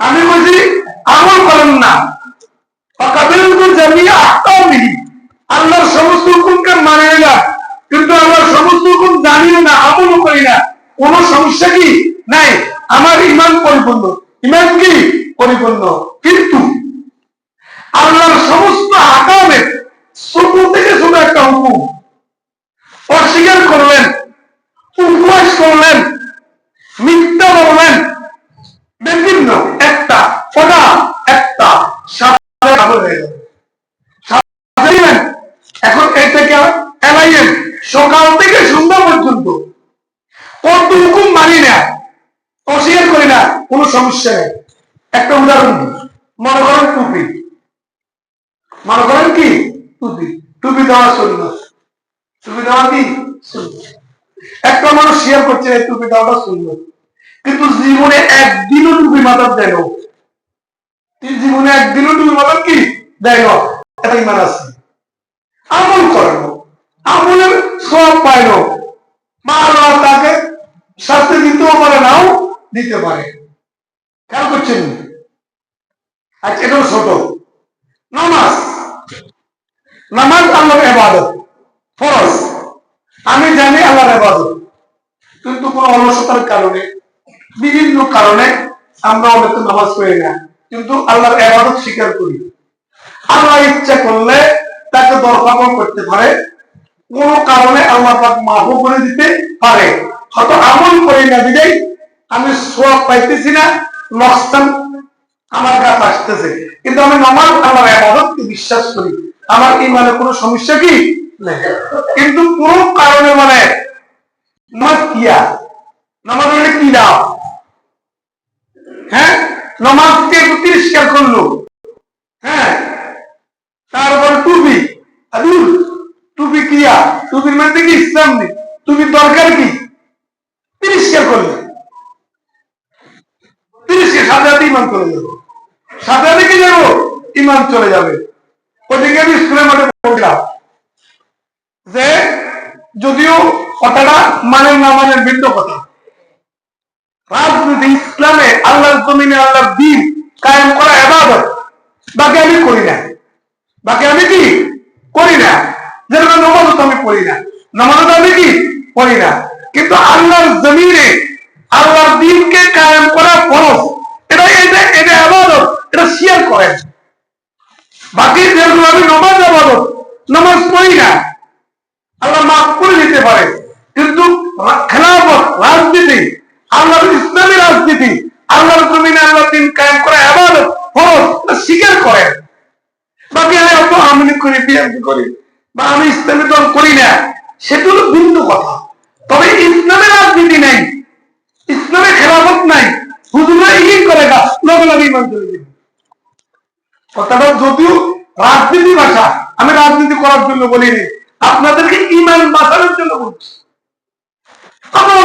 আমি বলছি আমল করেন না, আল্লাহর সমস্ত হুকুমকে মানে না, কিন্তু আল্লাহর সমস্ত হুকুম জানিও না, আমলও করি না, কোন সমস্যা কি নাই, আমার ইমান পরিপূর্ণ। ইমান কি পরিপূর্ণ, কিন্তু আল্লাহর সমস্ত আকামের ছোট থেকে ছোট একটা হুকুম অস্বীকার করলেন, উপবাস করলেন, মিথ্যা বললেন, বিভিন্ন একটা ফোটা একটা এখন এটাকে এলাইয়েন সকাল থেকে সন্ধ্যা পর্যন্ত কত হুকুম মানি না, অস্বীকার করি না, কোনো সমস্যা নেই। একটা উদাহরণ দিই, মনে করেন টুপি, মনে করেন কি টুপি, টুপি দেওয়া চলল, টুপি দেওয়া কি একটা মানুষ শেয়ার করছে টুপি দেওয়াটা শুনল, কিন্তু জীবনে একদিনও টুপি মাথার দেয়, জীবনে একদিনও টুপি মাথার কি দেয়, এটা ইমান আছে। আমল করেন, আমলের সব পাইল, মা আল্লাহ তাকে শাস্তি দিতেও পারে, নাও দিতে পারে। খেয়াল করছেন? আচ্ছা, এটাও ছোট। নামাজ, নামাজ আল্লাহর ইবাদত, ফরজ, আমি জানি আল্লাহর ইবাদত, কিন্তু কোন অলসতার কারণে, বিভিন্ন কারণে আমরা অনেক নামাজ পড়ি না, কিন্তু আল্লাহর ইবাদত স্বীকার করি। আল্লাহ ইচ্ছা করলে তাকে দরকার করতে পারে, কোন কারণে আল্লাহ পাক মাফ করে দিতে পারে। হয়তো আমল করি না দিলেই আমি সওয়াব পাইতেছি না, লোকসান আমার কাছে আসতেছে, কিন্তু আমি নামাজ আল্লাহর ইবাদতকে বিশ্বাস করি, আমার ঈমানে কোনো সমস্যা কি নেই। কিন্তু কোন কারণে মানে নামাজ কিয়া, নামাজ মানে কি দাও, হ্যাঁ, নামাজকে তিরস্কার করলো, হ্যাঁ, তারপর টুপি, টুপি কিয়া, টুপির মধ্যে কি ইসলাম নেই, টুপির দরকার কি, তিরস্কার করলে, তিরস্কার সাথে সাথে ইমান চলে যাবে, সাথে সাথে কি যাবো, ইমান চলে যাবে। ওদিকে আমি স্কুলের মধ্যে বললাম যে যদিও কথাটা মানে না মানে ভিন্ন কথা, রাজনীতি ইসলামে আল্লাহর জমিনে আল্লাহর দ্বীন কায়েম করা ইবাদত, বাকি আমি করি না, বাকি আমি কি করি না, যেরকম নামাজ আমি পড়ি না, নামাজ আমি কি পড়ি না, কিন্তু আল্লাহর জমিনে আল্লাহর দ্বীনকে কায়েম করা ফরজ, এটা এটা এটা ইবাদত, এটা শেয়ার করেন। বাকি যেগুলো আমি নামাজ ইবাদত, নামাজ পড়ি না, আল্লাহ মাফ করে দিতে পারে, কিন্তু খেলাফত রাজনীতি, আল্লাহর ইসলামী রাজনীতি, আল্লাহর জমিনে আল্লাহর দ্বীন কায়েম করা ইবাদত ফরজ, স্বীকার করেন। বাকি আমি অত আমলি করি, বিএনপি করি, বা আমি ইসলামী দল করি না, সেটা হলো ভিন্ন কথা। তবে ইসলামের রাজনীতি নাই, ইসলামের খেলাফত নাই, হুজুরা ইগিন করে গা লগে লগে ইমান চলে যাবে। কথাটা যদিও রাজনীতি ভাষা, আমি রাজনীতি করার জন্য বলিনি, আপনাদেরকে ইমান বাঁচানোর জন্য বলছি। আপনারা